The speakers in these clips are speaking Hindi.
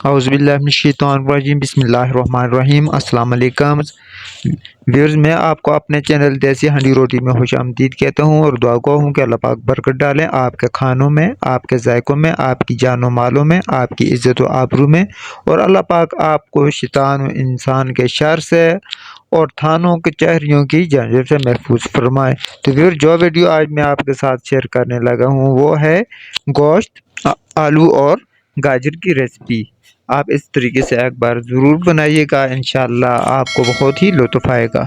औज़ुबिल्लाहिमिनश्शैतानिर्रजीम बिस्मिल्लाहिर्रहमानिर्रहीम अस्सलाम वालेकुम व्यूअर्स, मैं आपको अपने चैनल देसी हंडी रोटी में खुशामदीद कहता हूँ और दुआ गो हूँ कि अल्लाह पाक बरकत डालें आपके खानों में, आपके जायकों में, आपकी जानो मालों में, आपकी इज़्ज़त व आबरू में। और अल्लाह पाक आपको शैतान व इंसान के शर से और थानों के चहरियों की जंजीर से महफूज फरमाए। तो व्यूअर्स, जो वीडियो आज मैं आपके साथ शेयर करने लगा हूँ वो है गोश्त, आलू और गाजर की रेसिपी। आप इस तरीके से एक बार ज़रूर बनाइएगा, इंशाअल्लाह आपको बहुत ही लुत्फ़ आएगा।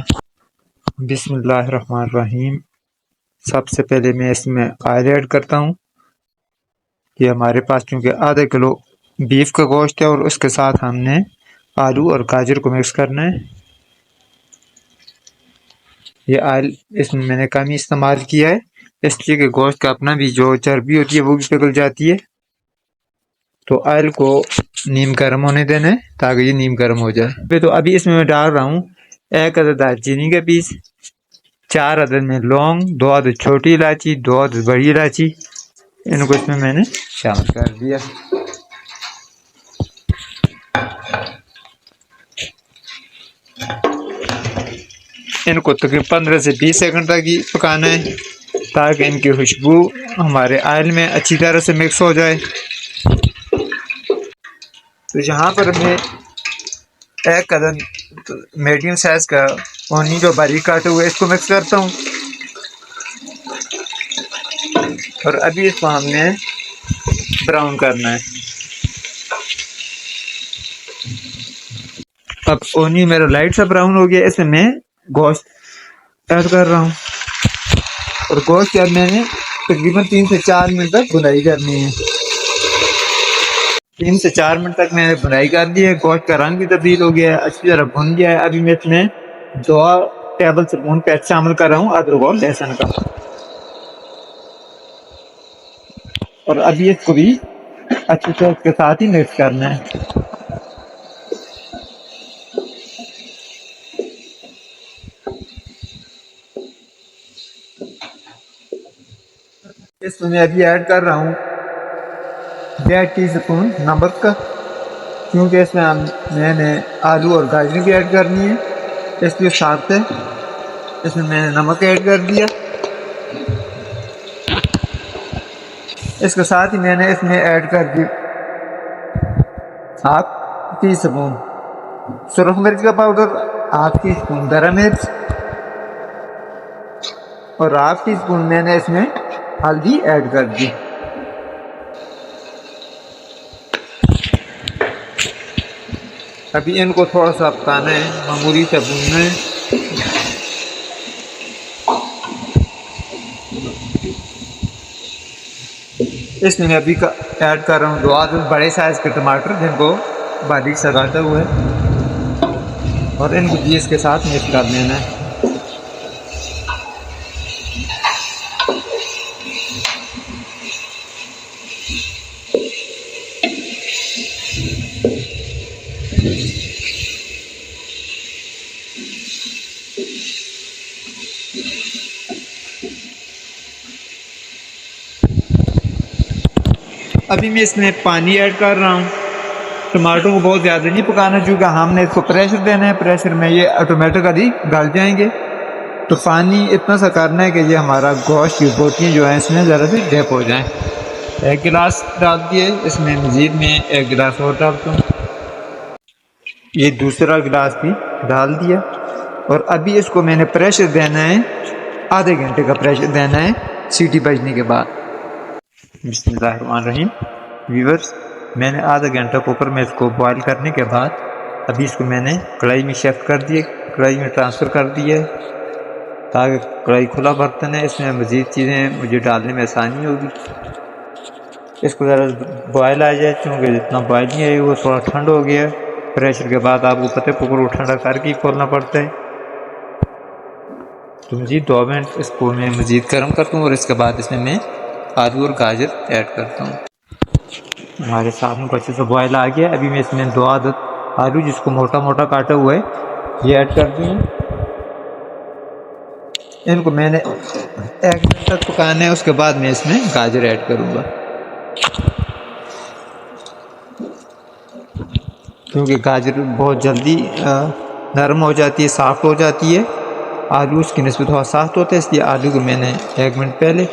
बिस्मिल्लाहिर्रहमानिर्रहीम। सबसे पहले मैं इसमें ऑयल ऐड करता हूँ। ये हमारे पास चूँकि आधा किलो बीफ का गोश्त है और उसके साथ हमने आलू और गाजर को मिक्स करना है। ये ऑयल इसमें मैंने कम ही इस्तेमाल किया है, इसलिए कि गोश्त का अपना भी जो चर्बी होती है वो भी पिघल जाती है। तो ऑयल को नीम गर्म होने देना है ताकि ये नीम गर्म हो जाए। तो अभी इसमें मैं डाल रहा हूँ 1 अदद दालचीनी का पीस, 4 अदद में लौंग, 2 अदद छोटी इलायची, 2 अदद बड़ी इलायची। इनको इसमें मैंने शामिल कर दिया। इनको तकरीबन 15 से 20 सेकंड तक ही पकाना है ताकि इनकी खुशबू हमारे ऑयल में अच्छी तरह से मिक्स हो जाए। तो यहाँ पर मैं 1 अदद मीडियम साइज का ओनियन जो बारीक काटे हुए इसको मिक्स करता हूँ। और अभी इसको हमने ब्राउन करना है। अब ओनियन मेरा लाइट सा ब्राउन हो गया, इसमें मैं गोश्त ऐड कर रहा हूँ। और गोश्त के अब मैंने तकरीबन 3 से 4 मिनट तक भुनाई करनी है। 3 से 4 मिनट तक मैंने भुनाई कर दी है। गोश्त का रंग भी तब्दील हो गया है, अच्छी तरह भुन गया है। अभी मैं इसमें 2 टेबल स्पून पेस्ट शामिल कर रहा हूँ अदरक और लहसुन का। और अभी इसको भी अच्छे से उसके साथ ही मिक्स करना है। इसमें मैं अभी ऐड कर रहा हूँ 1.5 टीस्पून नमक का, क्योंकि इसमें मैंने आलू और गाजर भी ऐड करनी है, इसलिए साथ है इसमें मैंने नमक ऐड कर दिया। इसके साथ ही मैंने इसमें ऐड कर दी 1/2 टीस्पून सुरख मिर्च का पाउडर, 1/2 टीस्पून गरम मिर्च और 1/2 टीस्पून मैंने इसमें हल्दी ऐड कर दी। अभी इनको थोड़ा सा पकाना है, मामूली से भूनना है। इसमें मैं अभी ऐड कर रहा हूँ 2 आदद बड़े साइज के टमाटर, जिनको बारीक सा काटा हुआ है, और इनको भी इसके साथ मिक्स कर लेना है। अभी मैं इसमें पानी ऐड कर रहा हूँ। टमाटो को बहुत ज़्यादा नहीं पकाना, चूँकि हमने इसको प्रेशर देना है, प्रेशर में ये ऑटोमेटिकली गल जाएंगे। तो पानी इतना सा करना है कि ये हमारा गोश्त की बोटियाँ जो हैं इसमें ज़रा से डैप हो जाएं। 1 गिलास डाल दिए, इसमें मज़ीद में 1 गिलास और डालता हूँ। ये दूसरा गिलास भी डाल दिया। और अभी इसको मैंने प्रेशर देना है, आधे घंटे का प्रेशर देना है सीटी बजने के बाद। बिस्मिल्लाहिर्रहमानिर्रहीम। व्यूअर्स, मैंने आधा घंटा कुकर में इसको बॉयल करने के बाद अभी इसको मैंने कढ़ाई में शिफ्ट कर दिए, कढ़ाई में ट्रांसफ़र कर दिया, ताकि कढ़ाई खुला बर्तन है, इसमें मज़ीद चीज़ें मुझे डालने में आसानी होगी। इसको ज़रा बॉयल आ जाए, चूँकि जितना बॉयल नहीं है वो थोड़ा ठंड हो गया। प्रेशर के बाद आपको पता है कुकर को ठंडा करके खोलना पड़ता है। तो मज़ीद 2 मिनट इसको मैं मज़ीद गर्म करता हूँ और इसके बाद इसमें मैं आलू और गाजर ऐड करता हूँ। हमारे सामने को अच्छे से बॉयल आ गया। अभी मैं इसमें 2 अदद आलू जिसको मोटा मोटा काटा हुआ है ये ऐड कर दूँ। इनको मैंने 1 मिनट तक पकाना है, उसके बाद मैं इसमें गाजर ऐड करूँगा। क्योंकि गाजर बहुत जल्दी नरम हो जाती है, सॉफ्ट हो जाती है। आलू उसकी निस्बत थोड़ा सख्त होता है, इसलिए आलू को मैंने 1 मिनट पहले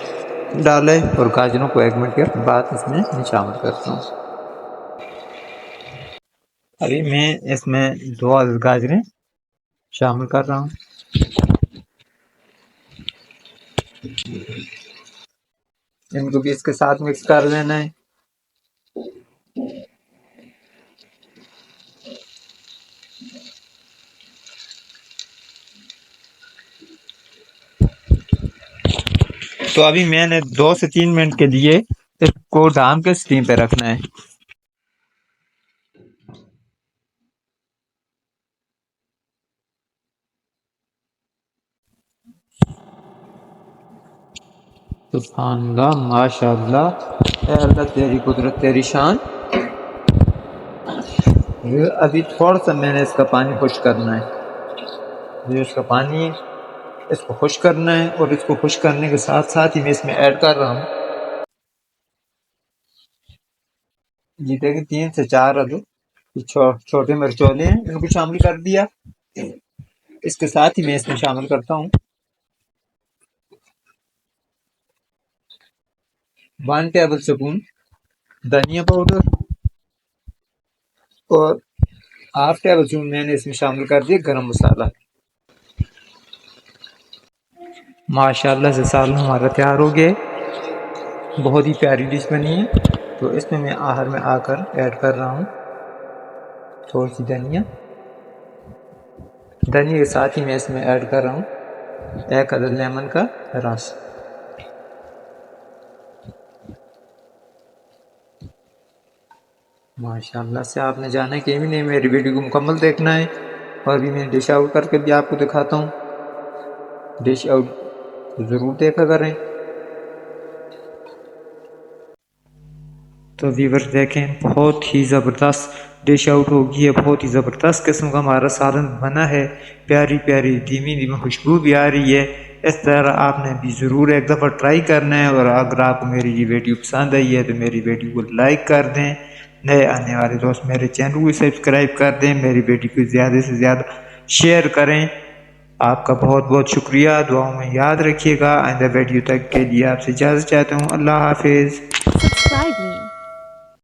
डाला है और गाजरों को 1 मिनट के बाद इसमें शामिल करता हूँ। अभी मैं इसमें 2 अदद गाजरें शामिल कर रहा हूँ। इनको भी इसके साथ मिक्स कर लेना है। तो अभी मैंने 2 से 3 मिनट के लिए इसको ढाम के स्टीम पे रखना है। सुभानअल्लाह, माशाअल्लाह, ऐ अल्लाह तेरी कुदरत तेरी शान। अभी थोड़ा सा मैंने इसका पानी खुश करना है। ये इसका पानी इसको खुश करना है और इसको खुश करने के साथ साथ ही मैं इसमें ऐड कर रहा हूँ जी देखिए 3 से 4 अदद छोटे मिर्चोले हैं, इनको शामिल कर दिया। इसके साथ ही मैं इसमें शामिल करता हूँ 1 टेबल स्पून धनिया पाउडर और हाफ टेबल स्पून मैंने इसमें शामिल कर दिया गरम मसाला। माशाल्लाह से सालन हमारा तैयार हो गया, बहुत ही प्यारी डिश बनी है। तो इसमें मैं आखिर में आकर ऐड कर रहा हूँ थोड़ी सी धनिया के साथ ही मैं इसमें ऐड कर रहा हूँ 1 अदद लेमन का रस। माशाल्लाह से आपने जाना कि भी नहीं, मेरी वीडियो को मुकम्मल देखना है। और भी मैं डिश आउट करके भी आपको दिखाता हूँ, डिश आउट ज़रूर देखा करें। तो व्यूअर्स देखें, बहुत ही ज़बरदस्त डिश आउट होगी है, बहुत ही ज़बरदस्त किस्म का हमारा सालन बना है। प्यारी प्यारी धीमी धीमी खुशबू भी आ रही है। इस तरह आपने भी ज़रूर एक दफ़ा ट्राई करना है। और अगर आपको मेरी ये वीडियो पसंद आई है तो मेरी वीडियो को लाइक कर दें, नए आने वाले दोस्त मेरे चैनल को सब्सक्राइब कर दें, मेरी वीडियो को ज़्यादा से ज़्यादा शेयर करें। आपका बहुत बहुत शुक्रिया, दुआओं में याद रखिएगा। आइंदा वीडियो तक के लिए आपसे इजाज़त चाहता हूँ। अल्लाह हाफिज़।